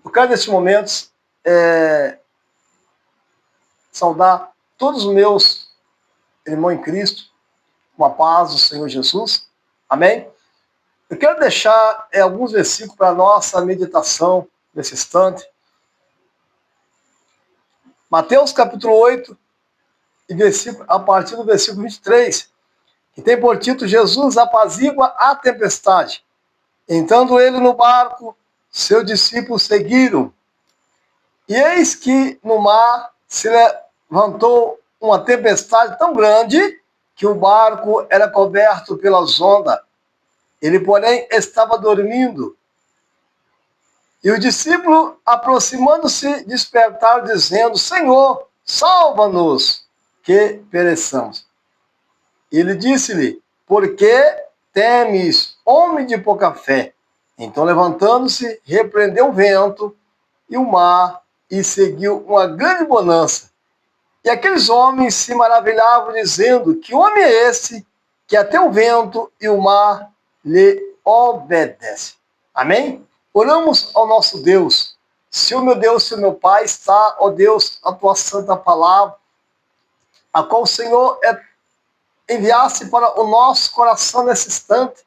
Eu quero, nesses momentos, saudar todos os meus irmãos em Cristo, com a paz do Senhor Jesus. Amém? Eu quero deixar alguns versículos para a nossa meditação nesse instante. Mateus capítulo 8, a partir do versículo 23, que tem por título: Jesus apazigua a tempestade. Entrando ele no barco, seus discípulos seguiram. E eis que no mar se levantou uma tempestade tão grande que o barco era coberto pelas ondas. Ele, porém, estava dormindo. E os discípulos, aproximando-se, despertaram, dizendo: Senhor, salva-nos, que pereçamos. Ele disse-lhe: por que temes, homem de pouca fé? Então, levantando-se, repreendeu o vento e o mar, e seguiu uma grande bonança. E aqueles homens se maravilhavam, dizendo: que homem é esse, que até o vento e o mar lhe obedecem? Amém? Oramos ao nosso Deus. Senhor meu Deus, Senhor meu Pai, está, ó Deus, a tua santa palavra, a qual o Senhor enviasse para o nosso coração nesse instante.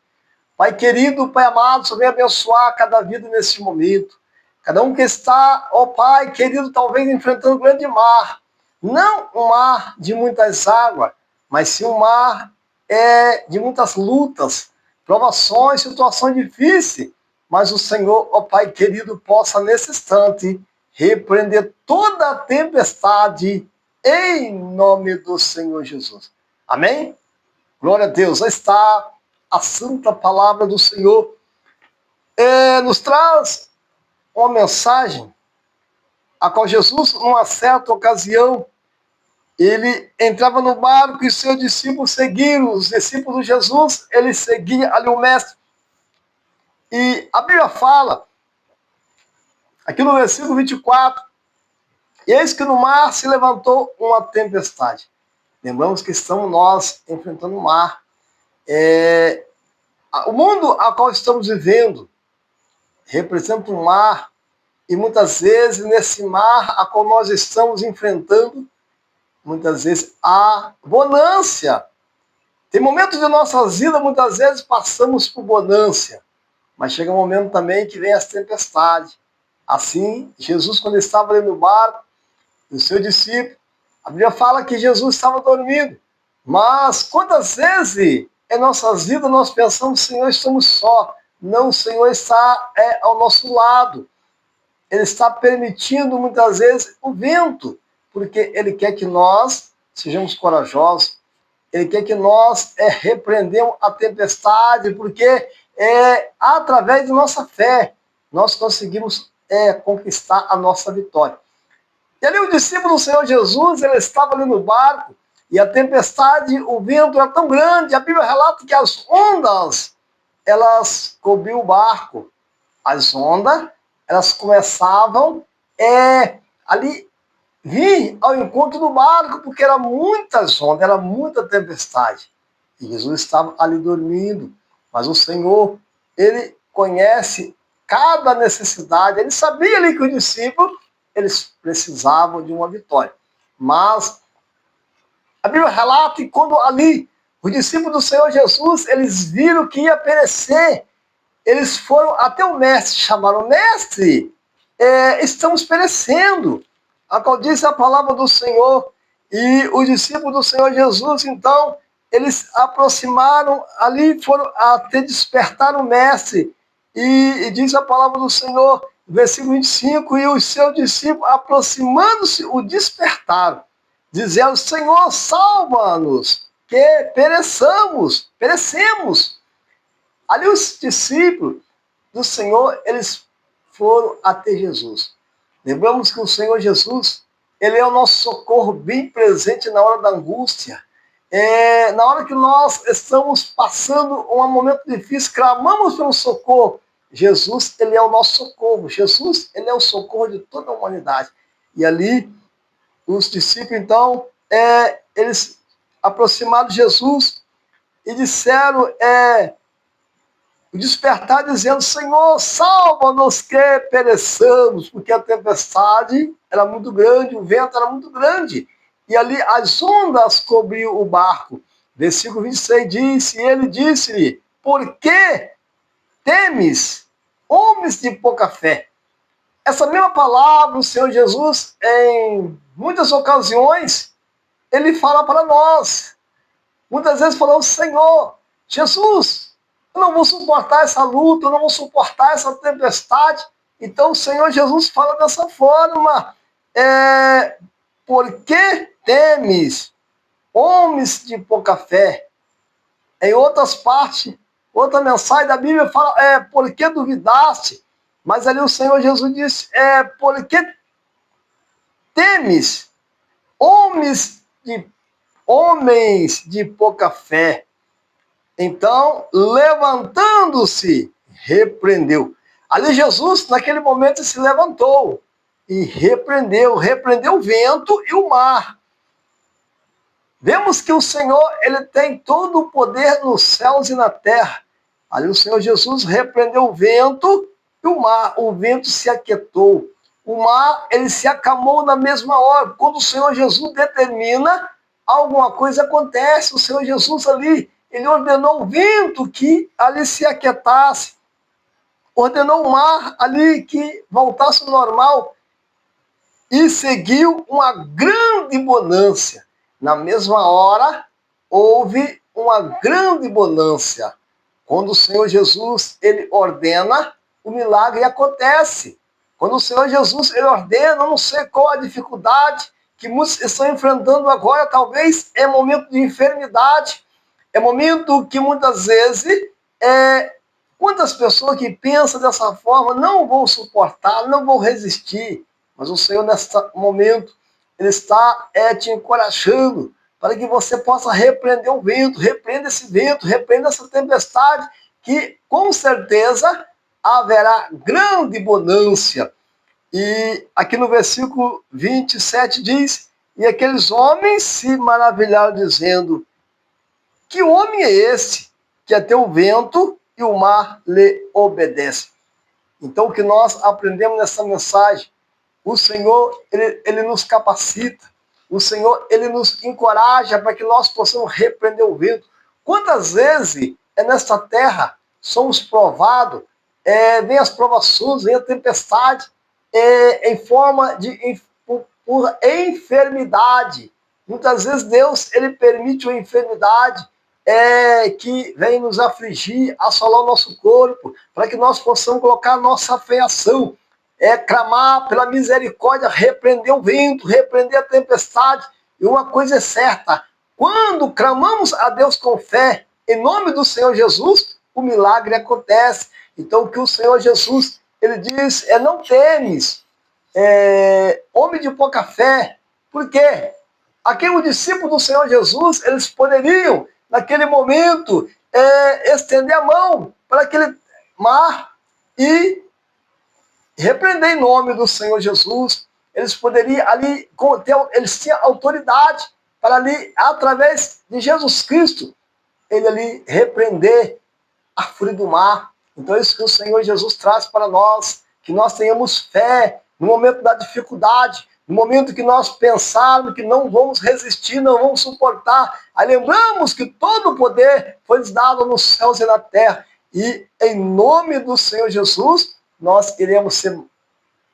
Pai querido, Pai amado, Senhor, venha abençoar cada vida nesse momento. Cada um que está, ó Pai querido, talvez enfrentando um grande mar. Não um mar de muitas águas, mas sim um mar de muitas lutas, provações, situações difíceis. Mas o Senhor, ó Pai querido, possa nesse instante repreender toda a tempestade em nome do Senhor Jesus. Amém? Glória a Deus. Aí está a santa palavra do Senhor. Nos traz uma mensagem a qual Jesus, numa certa ocasião, ele entrava no barco e seus discípulos seguiram. Os discípulos de Jesus, eles seguiam ali o mestre. E a Bíblia fala, aqui no versículo 24, e eis que no mar se levantou uma tempestade. Lembramos que estamos nós enfrentando o mar. O mundo a qual estamos vivendo representa um mar, e muitas vezes nesse mar a qual nós estamos enfrentando, muitas vezes há bonância. Tem momentos de nossas vidas, muitas vezes passamos por bonância, mas chega um momento também que vem as tempestades. Assim, Jesus, quando estava ali no barco, o seu discípulo, a Bíblia fala que Jesus estava dormindo. Mas quantas vezes em nossas vidas nós pensamos: Senhor, estamos só. Não, o Senhor está ao nosso lado. Ele está permitindo muitas vezes o vento, porque Ele quer que nós sejamos corajosos. Ele quer que nós repreendamos a tempestade, porque através de nossa fé nós conseguimos conquistar a nossa vitória. E ali o discípulo do Senhor Jesus, ele estava ali no barco, e a tempestade, o vento era tão grande, a Bíblia relata que as ondas, elas cobriam o barco. As ondas, elas começavam ali vir ao encontro do barco, porque eram muitas ondas, era muita tempestade. E Jesus estava ali dormindo, mas o Senhor, ele conhece cada necessidade, ele sabia ali que os discípulos, eles precisavam de uma vitória. Mas a Bíblia relata que quando ali os discípulos do Senhor Jesus, eles viram que ia perecer, eles foram até o mestre, chamaram: mestre, estamos perecendo. A qual diz a palavra do Senhor. E os discípulos do Senhor Jesus, então, eles aproximaram ali, foram até despertar o mestre. E diz a palavra do Senhor, versículo 25, e os seus discípulos, aproximando-se, o despertaram, dizendo: Senhor, salva-nos, que perecemos. Ali os discípulos do Senhor, eles foram até Jesus. Lembramos que o Senhor Jesus, ele é o nosso socorro bem presente na hora da angústia. Na hora que nós estamos passando um momento difícil, clamamos pelo socorro. Jesus, ele é o nosso socorro. Jesus, ele é o socorro de toda a humanidade. E ali, os discípulos, então, eles aproximaram de Jesus e disseram: o despertar dizendo: Senhor, salva-nos que pereçamos, porque a tempestade era muito grande, o vento era muito grande, e ali as ondas cobriam o barco. Versículo 26 diz: e ele disse-lhe: por que temes, homens de pouca fé? Essa mesma palavra, o Senhor Jesus, em muitas ocasiões, ele fala para nós. Muitas vezes falamos: Senhor, Jesus, eu não vou suportar essa luta, eu não vou suportar essa tempestade. Então o Senhor Jesus fala dessa forma: por que temes, homens de pouca fé? Em outras partes, outra mensagem da Bíblia fala: por que duvidaste? Mas ali o Senhor Jesus disse: por que temes, homens de pouca fé? Então, levantando-se, repreendeu. Ali Jesus, naquele momento, se levantou e repreendeu o vento e o mar. Vemos que o Senhor, ele tem todo o poder nos céus e na terra. Ali o Senhor Jesus repreendeu o vento e o mar. O vento se aquietou. O mar, ele se acalmou na mesma hora. Quando o Senhor Jesus determina, alguma coisa acontece. O Senhor Jesus ali, ele ordenou o vento que ali se aquietasse. Ordenou o mar ali que voltasse ao normal. E seguiu uma grande bonança. Na mesma hora, houve uma grande bonança. Quando o Senhor Jesus, ele ordena, o milagre acontece. Quando o Senhor Jesus, ele ordena, eu não sei qual a dificuldade que muitos estão enfrentando agora, talvez é momento de enfermidade, é momento que muitas vezes, quantas pessoas que pensam dessa forma não vão suportar, não vão resistir, mas o Senhor, nesse momento, ele está te encorajando para que você possa repreender o vento, repreenda esse vento, repreenda essa tempestade, que com certeza haverá grande bonança. E aqui no versículo 27 diz: e aqueles homens se maravilharam, dizendo: que homem é esse que até o vento e o mar lhe obedecem? Então, o que nós aprendemos nessa mensagem: o Senhor, ele nos capacita. O Senhor, ele nos encoraja para que nós possamos repreender o vento. Quantas vezes nesta terra somos provados, vem as provações, vem a tempestade, em forma de por enfermidade. Muitas vezes Deus, ele permite uma enfermidade que vem nos afligir, assolar o nosso corpo, para que nós possamos colocar a nossa fé em ação. Clamar pela misericórdia, repreender o vento, repreender a tempestade. E uma coisa é certa: quando clamamos a Deus com fé, em nome do Senhor Jesus, o milagre acontece. Então, o que o Senhor Jesus, ele diz, não temes, homem de pouca fé. Por quê? Aqui o discípulo do Senhor Jesus, eles poderiam, naquele momento, estender a mão para aquele mar e repreender em nome do Senhor Jesus. Eles poderiam ali, eles tinham autoridade para ali, através de Jesus Cristo, ele ali repreender a fúria do mar. Então é isso que o Senhor Jesus traz para nós, que nós tenhamos fé no momento da dificuldade, no momento que nós pensarmos que não vamos resistir, não vamos suportar. Aí lembramos que todo o poder foi dado nos céus e na terra. E em nome do Senhor Jesus, nós iremos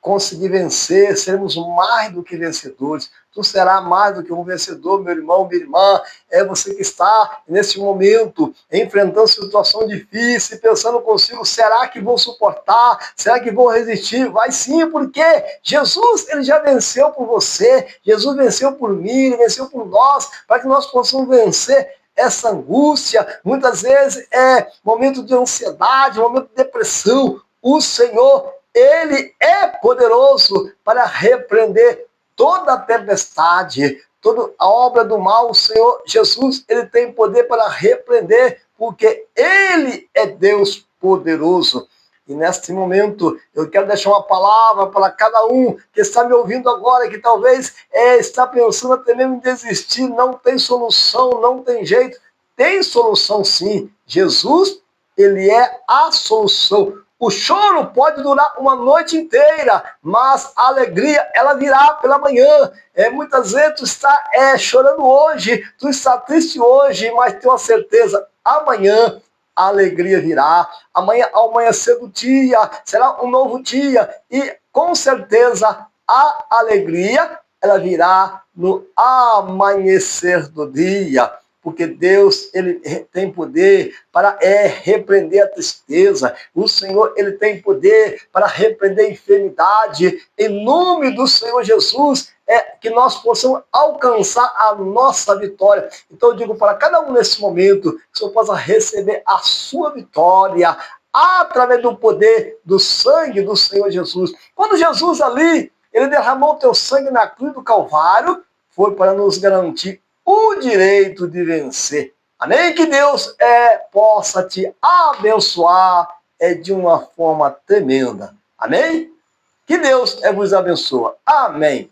conseguir vencer, seremos mais do que vencedores. Tu serás mais do que um vencedor, meu irmão, minha irmã. É você que está, nesse momento, enfrentando situação difícil, pensando consigo: será que vou suportar? Será que vou resistir? Vai sim, porque Jesus, ele já venceu por você, Jesus venceu por mim, ele venceu por nós, para que nós possamos vencer essa angústia. Muitas vezes é momento de ansiedade, momento de depressão. O Senhor, ele é poderoso para repreender toda a tempestade, toda a obra do mal. O Senhor Jesus, ele tem poder para repreender, porque ele é Deus poderoso. E neste momento, eu quero deixar uma palavra para cada um que está me ouvindo agora, que talvez está pensando até mesmo em desistir, não tem solução, não tem jeito. Tem solução sim. Jesus, ele é a solução. O choro pode durar uma noite inteira, mas a alegria, ela virá pela manhã. Muitas vezes tu está chorando hoje, tu está triste hoje, mas tenha uma certeza, amanhã a alegria virá. Amanhã, ao amanhecer do dia, será um novo dia. E, com certeza, a alegria, ela virá no amanhecer do dia. Porque Deus, ele tem poder para repreender a tristeza. O Senhor, ele tem poder para repreender a enfermidade. Em nome do Senhor Jesus, que nós possamos alcançar a nossa vitória. Então eu digo para cada um nesse momento, que o Senhor possa receber a sua vitória através do poder do sangue do Senhor Jesus. Quando Jesus ali, ele derramou o teu sangue na cruz do Calvário, foi para nos garantir o direito de vencer. Amém? Que Deus possa te abençoar de uma forma tremenda. Amém? Que Deus vos abençoe. Amém.